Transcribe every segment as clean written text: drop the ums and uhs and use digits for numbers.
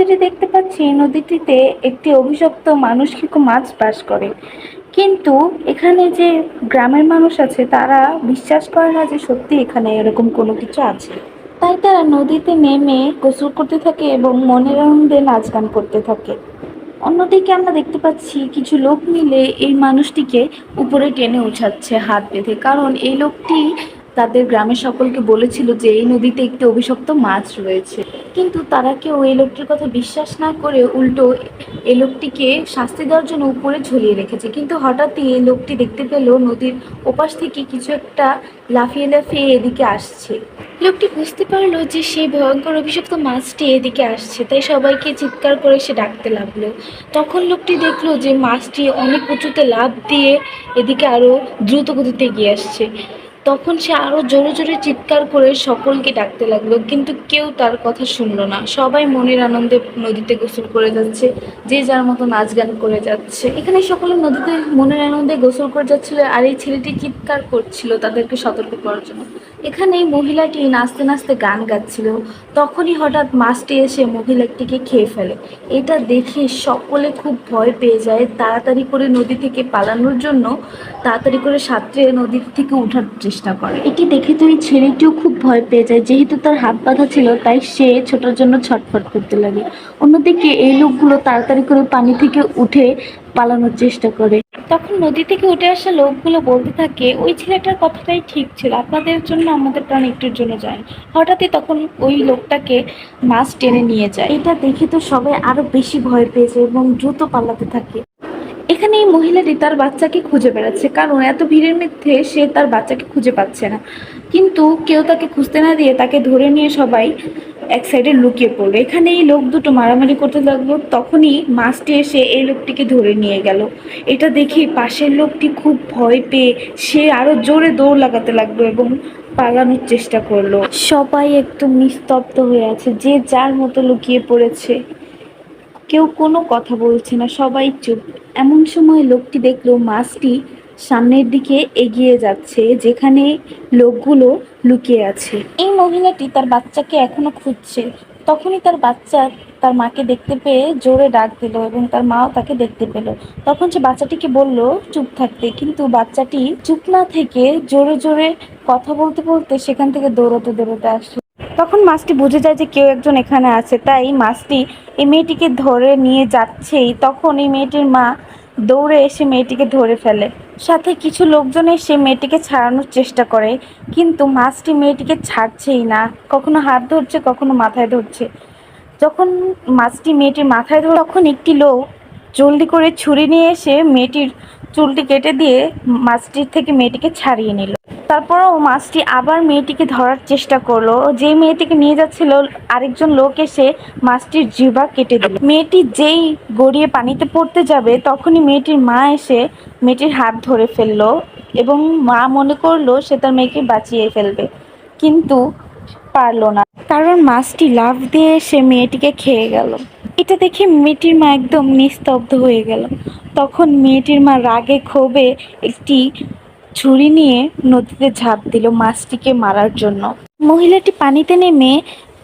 নদীটি দেখতে পাচ্ছি, নদীটিতে একটি অভিশপ্ত মানুষকে মাছ বাস করে। কিন্তু এখানে যে গ্রামের মানুষ আছে তারা বিশ্বাস করে না যে সত্যি এখানে এরকম কোনো কিছু আছে। তাই তারা নদীতে নেমে গোসল করতে থাকে এবং মনের আনন্দে নাচ গান করতে থাকে। অন্যদিকে আমরা দেখতে পাচ্ছি কিছু লোক মিলে এই মানুষটিকে উপরে টেনে উঠাচ্ছে হাত বেঁধে, কারণ এই লোকটি তাদের গ্রামের সকলকে বলেছিল যে এই নদীতে একটি অভিশপ্ত মাছ রয়েছে। কিন্তু তারা কেউ এই লোকটির কথা বিশ্বাস না করে উল্টো এই লোকটিকে শাস্তি দেওয়ার জন্য উপরে ঝুলিয়ে রেখেছে। কিন্তু হঠাৎই এই লোকটি দেখতে পেল নদীর ওপাশ থেকে কিছু একটা লাফিয়ে লাফিয়ে এদিকে আসছে। লোকটি বুঝতে পারলো যে সেই ভয়ঙ্কর অভিশপ্ত মাছটি এদিকে আসছে, তাই সবাইকে চিৎকার করে সে ডাকতে লাগলো। তখন লোকটি দেখলো যে মাছটি অনেক উঁচুতে লাফ দিয়ে এদিকে আরো দ্রুত গতিতে এগিয়ে আসছে। তখন সে আরো জোরে জোরে চিৎকার করে সকলকে ডাকতে লাগলো, কিন্তু কেউ তার কথা শুনলো না। সবাই মনের আনন্দে নদীতে গোসল করে যাচ্ছে, যে যার মতো নাচ গান করে যাচ্ছে। এখানে সকলে নদীতে মনের আনন্দে গোসল করে যাচ্ছিল, আর এই ছেলেটি চিৎকার করছিল তাদেরকে সতর্ক করার জন্য। এখানে মহিলাটি নাচতে নাচতে গান গাচ্ছিল। তখনই হঠাৎ মাছটি এসে মহিলাটিকে খেয়ে ফেলে। এটা দেখে সকলে খুব ভয় পেয়ে যায়, তাড়াতাড়ি করে নদী থেকে পালানোর জন্য তাড়াতাড়ি করে সাঁতরে নদীর থেকে ওঠার চেষ্টা করে। এটি দেখে তো এই ছেলেটিও খুব ভয় পেয়ে যায়, যেহেতু তার হাত বাঁধা ছিল তাই সে ছোটার জন্য ছটফট করতে লাগে। অন্যদিকে এই লোকগুলো তাড়াতাড়ি করে পানি থেকে উঠে পালানোর চেষ্টা করে। তখন নদী থেকে উঠে আসা লোকগুলো বলতে থাকে, ওই ছেলেটার কথাটাই ঠিক ছিল, আপনাদের জন্য আমাদের প্রাণ একটুর জন্য যায়। হঠাৎই তখন ওই লোকটাকে মাছ টেনে নিয়ে যায়। এটা দেখে তো সবাই আরো বেশি ভয় পেয়েছে এবং দ্রুত পালাতে থাকে। এখানে এই মহিলাটি তার বাচ্চাকে খুঁজে বেড়াচ্ছে, কারণ এত ভিড়ের মধ্যে সে তার বাচ্চাকে খুঁজে পাচ্ছে না। কিন্তু কেউ তাকে খুঁজতে না দিয়ে তাকে ধরে নিয়ে সবাই এক সাইডে লুকিয়ে পড়লো। এখানে এই লোক দুটো মারামারি করতে লাগলো, তখনই মাছটি এসে এই লোকটিকে ধরে নিয়ে গেল। এটা দেখে পাশের লোকটি খুব ভয় পেয়ে সে আরো জোরে দৌড় লাগাতে লাগলো এবং পালানোর চেষ্টা করলো। সবাই একদম নিস্তব্ধ হয়ে আছে, যে যার মতো লুকিয়ে পড়েছে, কেউ কোনো কথা বলছে না, সবাই চুপ। এমন সময় লোকটি দেখলো মাছটি সামনের দিকে এগিয়ে যাচ্ছে, যেখানে লোকগুলো লুকিয়ে আছে। এই মহিলাটি তার বাচ্চাকে এখনো খুঁজছে। তখনই তার বাচ্চা তার মাকে দেখতে পেয়ে জোরে ডাক দিল এবং তার মাও তাকে দেখতে পেল। তখন সে বাচ্চাটিকে বলল চুপ থাকতে, কিন্তু বাচ্চাটি চুপ না থেকে জোরে জোরে কথা বলতে বলতে সেখান থেকে দৌড়াতে দৌড়াতে আসলো। তখন মাছটি বুঝে যায় যে কেউ একজন এখানে আছে, তাই মাছটি এই মেয়েটিকে ধরে নিয়ে যাচ্ছেই তখন এই মেয়েটির মা দৌড়ে এসে মেয়েটিকে ধরে ফেলে। সাথে কিছু লোকজন এসে মেয়েটিকে ছাড়ানোর চেষ্টা করে, কিন্তু মাছটি মেয়েটিকে ছাড়ছেই না, কখনো হাত ধরছে কখনো মাথায় ধরছে। যখন মাছটি মেয়েটির মাথায় ধরে তখন একটি লোক জলদি করে ছুরি নিয়ে এসে মেয়েটির চুলটি কেটে দিয়ে মাছটির থেকে মেয়েটিকে ছাড়িয়ে নিল। তারপরও মাছটি আবার মেয়েটিকে ধরার চেষ্টা করলো। যে মেয়েটিকে নিয়ে যাচ্ছিল আরেকজন লোক এসে মাছটির জিহ্বা কেটে দিল। মেয়েটি যেই গড়িয়ে পানিতে পড়তে যাবে তখনই মেয়েটির মা এসে মেয়েটির হাত ধরে ফেললো এবং মা মনে করলো সে তার মেয়েকে বাঁচিয়ে ফেলবে, কিন্তু পারলো না, কারণ মাছটি লাফ দিয়ে সে মেয়েটিকে খেয়ে গেল। এটা দেখে মেয়েটির মা একদম নিস্তব্ধ হয়ে গেল। তখন মেয়েটির মা রাগে ক্ষোভে একটি ছুরি নিয়ে নদীতে ঝাঁপ দিল মাছটিকে মারার জন্য। মহিলাটি পানিতে নেমে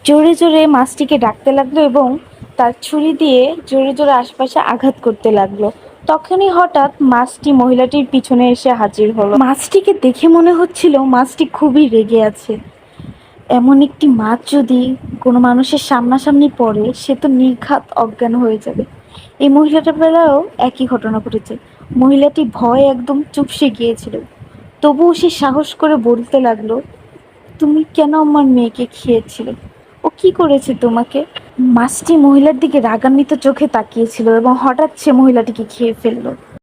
জোরে জোরে মাছটিকে ডাকতে লাগলো এবং তার ছুরি দিয়ে জোরে জোরে আশপাশে আঘাত করতে লাগলো। তখনই হঠাৎ মাছটি মহিলাটির পিছনে এসে হাজির হলো। মাছটিকে দেখে মনে হচ্ছিল মাছটি খুবই রেগে আছে। এমন একটি মাছ যদি কোনো মানুষের সামনাসামনি পড়ে সে তো নির্ঘাত অজ্ঞান হয়ে যাবে। এই মহিলাটার বেলায়ও একই ঘটনা ঘটেছে। মহিলাটি ভয়ে একদম চুপসে গিয়েছিল, তবুও সে সাহস করে বলতে লাগলো, তুমি কেন আমার মেয়েকে খেয়েছিলে? ও কি করেছে তোমাকে? মাছটি মহিলার দিকে রাগান্বিত চোখে তাকিয়েছিল এবং হঠাৎ সে মহিলাটিকে খেয়ে ফেললো।